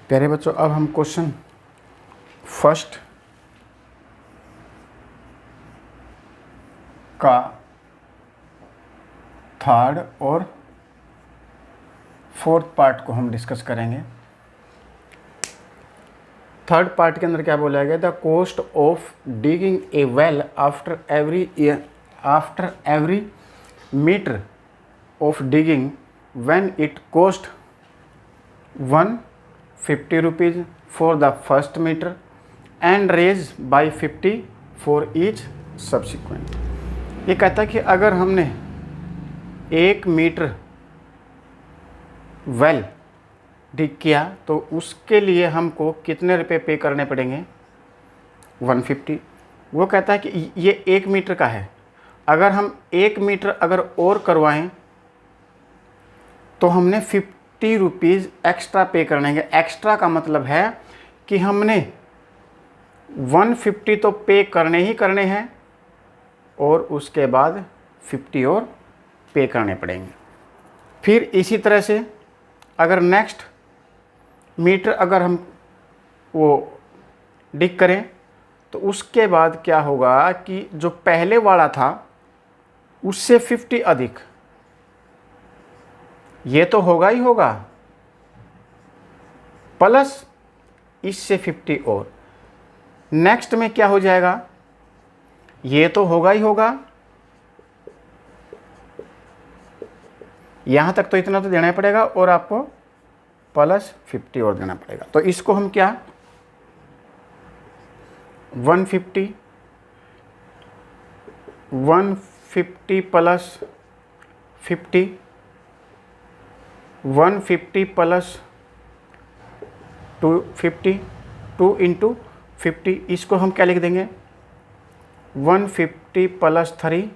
प्यारे बच्चों, अब हम क्वेश्चन फर्स्ट का थर्ड और फोर्थ पार्ट को हम डिस्कस करेंगे। थर्ड पार्ट के अंदर क्या बोला गया? The cost of digging a well after every metre of digging when it cost 150 rupees for the first metre and raise by 50 for each subsequent. ये कहता है कि अगर हमने 1 मीटर वेल डिग किया तो उसके लिए हमको कितने रुपए पे करने पड़ेंगे? 150। वो कहता है कि ये 1 मीटर का है, अगर हम 1 मीटर अगर और करवाएं तो हमने 50 रुपीज़ एक्स्ट्रा पे करने हैं। एक्स्ट्रा का मतलब है कि हमने 150 तो पे करने ही करने हैं और उसके बाद 50 और पे करने पड़ेंगे। फिर इसी तरह से अगर नेक्स्ट मीटर अगर हम वो डिग करें तो उसके बाद क्या होगा कि जो पहले वाला था उससे 50 अधिक, ये तो होगा ही होगा, प्लस इससे 50 और। नेक्स्ट में क्या हो जाएगा? ये तो होगा ही होगा, यहाँ तक तो इतना तो देना ही पड़ेगा और आपको प्लस 50 और देना पड़ेगा। तो इसको हम क्या 150 प्लस 50, 150 प्लस 250, 2 इंटू 50, इसको हम क्या लिख देंगे 150 प्लस 3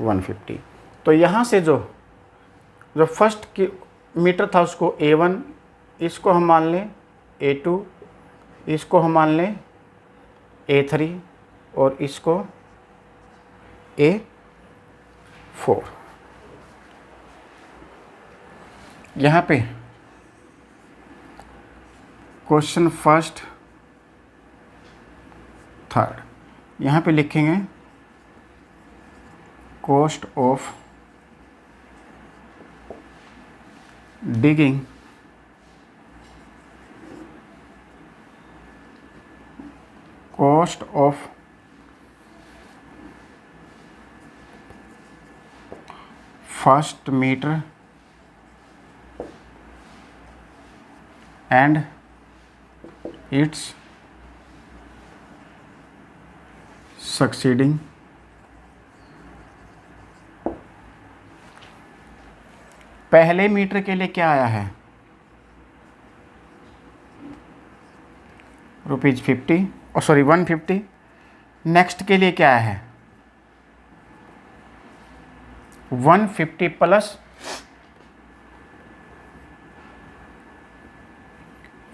150। तो यहाँ से जो फर्स्ट की मीटर था उसको A1, इसको हम मान लें A2, इसको हम मान लें A3 और इसको A4। यहाँ पे क्वेश्चन फर्स्ट थर्ड यहाँ पे लिखेंगे cost of digging cost of first metre and it's succeeding पहले मीटर के लिए क्या आया है ₹50 और सॉरी 150। नेक्स्ट के लिए क्या आया है 150 प्लस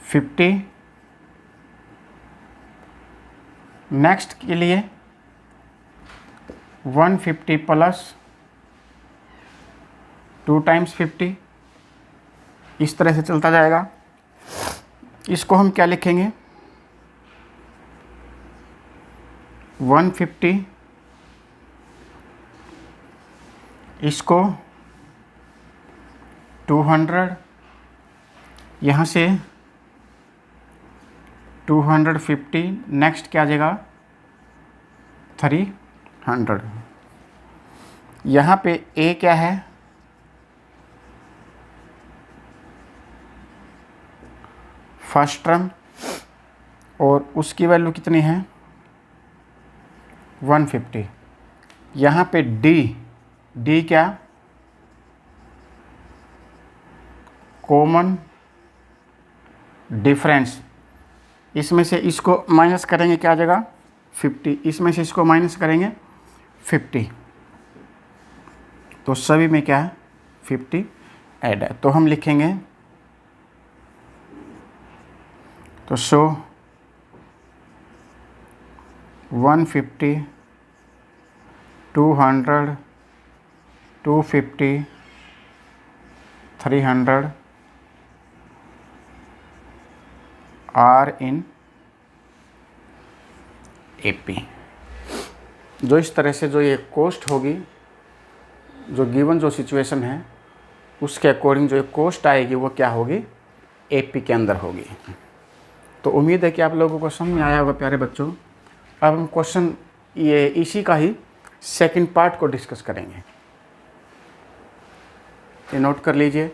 50। नेक्स्ट के लिए 150 प्लस 2 टाइम्स 50, इस तरह से चलता जाएगा। इसको हम क्या लिखेंगे 150, इसको 200, यहाँ से 250, नेक्स्ट क्या आ जाएगा 300। यहाँ पे A क्या है फर्स्ट टर्म और उसकी वैल्यू कितनी है 150। यहाँ पे डी क्या कॉमन डिफरेंस, इसमें से इसको माइनस करेंगे क्या आ जाएगा 50, इसमें से इसको माइनस करेंगे 50, तो सभी में क्या है 50 ऐड है। तो हम लिखेंगे तो 150 200 250 300 आर इन AP। जो इस तरह से जो ये कॉस्ट होगी, जो गिवन जो सिचुएशन है उसके अकॉर्डिंग जो कॉस्ट आएगी वो क्या होगी, AP के अंदर होगी। तो उम्मीद है कि आप लोगों को समझ में आया होगा प्यारे बच्चों। अब हम क्वेश्चन ये इसी का ही सेकंड पार्ट को डिस्कस करेंगे। ये नोट कर लीजिए।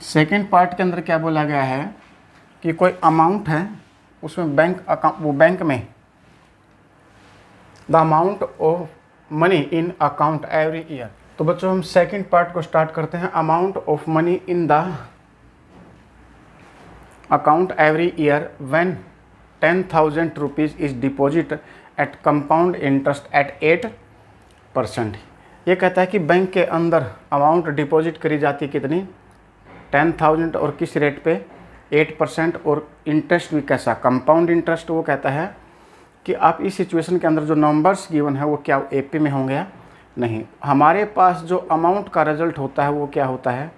सेकंड पार्ट के अंदर क्या बोला गया है कि कोई अमाउंट है, उसमें बैंक अकाउंट, वो बैंक में the amount of money in account every year. तो बच्चों हम सेकंड पार्ट को स्टार्ट करते हैं। Amount of money in the account every year when 10,000 rupees is deposit eight compound interest eight 8%। ये कहता है कि बैंक के अंदर अमाउंट डिपॉजिट करी जाती है कितनी, 10,000 और किस रेट पे, 8%, और इंटरेस्ट भी कैसा, कंपाउंड इंटरेस्ट। वो कहता है कि आप इस सिचुएशन के अंदर जो नंबर्स गिवन है वो क्या AP में होंगे या नहीं। हमारे पास जो अमाउंट का रिजल्ट होता है वो क्या होता है,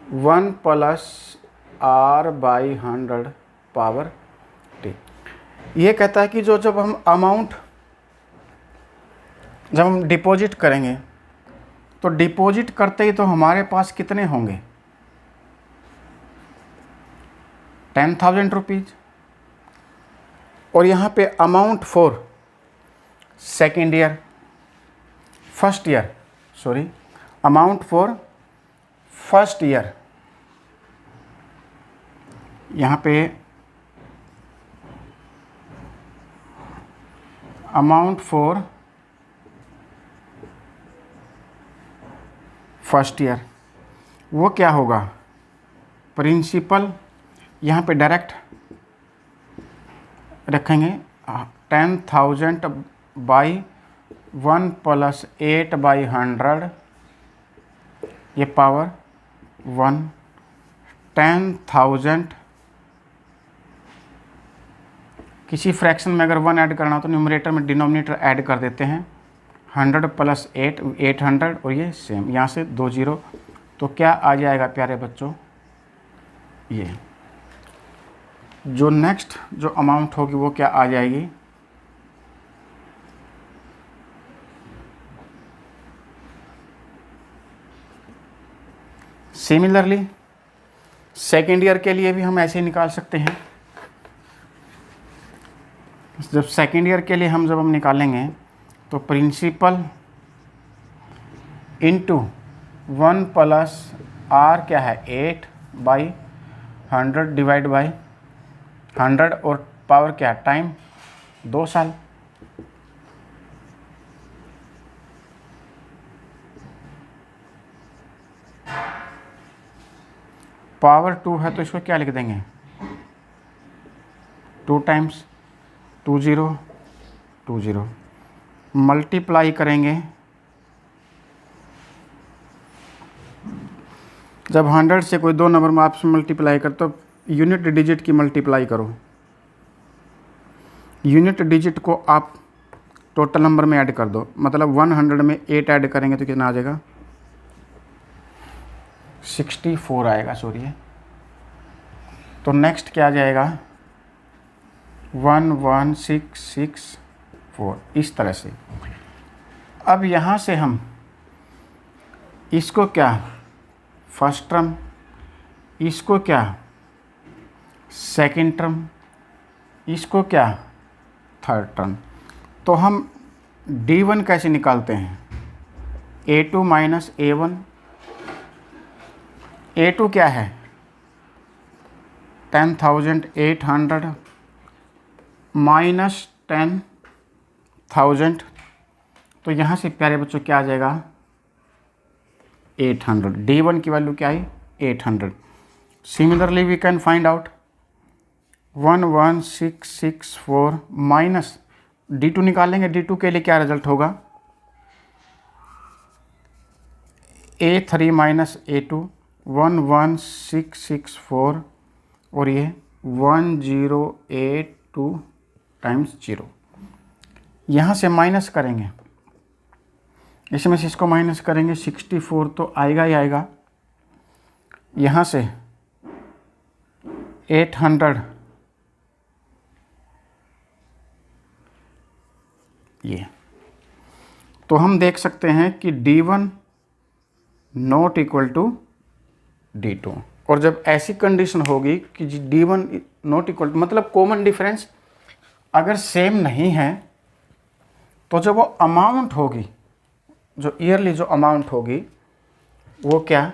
1 + R/100 पावर T। ये कहता है कि जब हम डिपॉजिट करेंगे तो डिपॉजिट करते ही तो हमारे पास कितने होंगे, 10,000 रुपीज़। और यहाँ पे amount for second year, first year, sorry, amount for first year, यहाँ पे अमाउंट फॉर फर्स्ट ईयर वो क्या होगा, प्रिंसिपल, यहाँ पे डायरेक्ट रखेंगे 10,000 बाई 1 + 8/100, ये पावर 1, 10,000, किसी फ्रैक्शन में अगर 1 ऐड करना हो तो न्यूमरेटर में डिनोमिनेटर ऐड कर देते हैं, 100 + 8 800, और ये सेम यहाँ से 2 0। तो क्या आ जाएगा प्यारे बच्चों, ये जो नेक्स्ट जो अमाउंट होगी वो क्या आ जाएगी, सिमिलरली सेकेंड ईयर के लिए भी हम ऐसे ही निकाल सकते हैं। जब सेकेंड ईयर के लिए जब हम निकालेंगे तो प्रिंसिपल इंटू 1 + R क्या है, 8/100 डिवाइड बाई 100, और पावर क्या, टाइम 2 साल। पावर 2 है तो इसको क्या लिख देंगे, 2 × 2 0 2 0, मल्टीप्लाई करेंगे। जब 100 से कोई 2 नंबर में आपसे मल्टीप्लाई कर तो यूनिट डिजिट की मल्टीप्लाई करो, यूनिट डिजिट को आप टोटल नंबर में ऐड कर दो, मतलब 100 में 8 ऐड करेंगे तो कितना आ जाएगा, 64 आएगा, सॉरी। तो नेक्स्ट क्या आ जाएगा, 11664, इस तरह से। अब यहाँ से हम इसको क्या फर्स्ट टर्म, इसको क्या सेकंड टर्म, इसको क्या थर्ड टर्म। तो हम D1 कैसे निकालते हैं, A2 - A1। A2 क्या है, 10,800 माइनस 10,000, तो यहाँ से प्यारे बच्चों क्या आ जाएगा, 800। D1 की वैल्यू क्या है, 800। Similarly we can find out 11664 minus D2 निकालेंगे। D2 के लिए क्या रिजल्ट होगा, A3 - A2, 11664, और ये 1082 × 0। यहाँ से माइनस करेंगे इसमें से इसको माइनस करेंगे 64 तो आएगा ही आएगा। यहाँ से 800 ये, तो हम देख सकते हैं कि D1 not equal to D2। और जब ऐसी कंडीशन होगी कि D1 नॉट इक्वल टू, मतलब कॉमन डिफरेंस अगर सेम नहीं है, तो जो वो अमाउंट होगी, जो ईयरली जो अमाउंट होगी वो क्या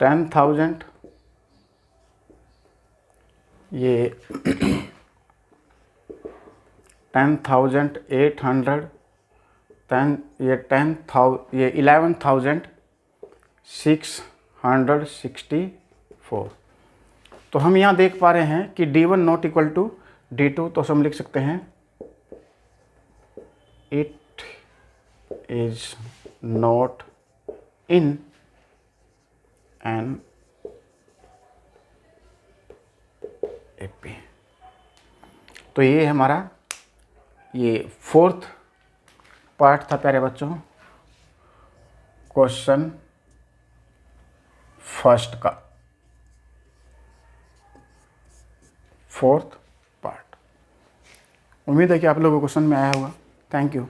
10,000 ये 10,800 ये 11,664। तो हम यहाँ देख पा रहे हैं कि D1 not equal to D2, तो हम लिख सकते हैं it is not in an AP. तो ये हमारा ये 4th पार्ट था प्यारे बच्चों, क्वेश्चन फर्स्ट का 4th पार्ट। उम्मीद है कि आप लोगों को समझ में आया होगा। Thank you.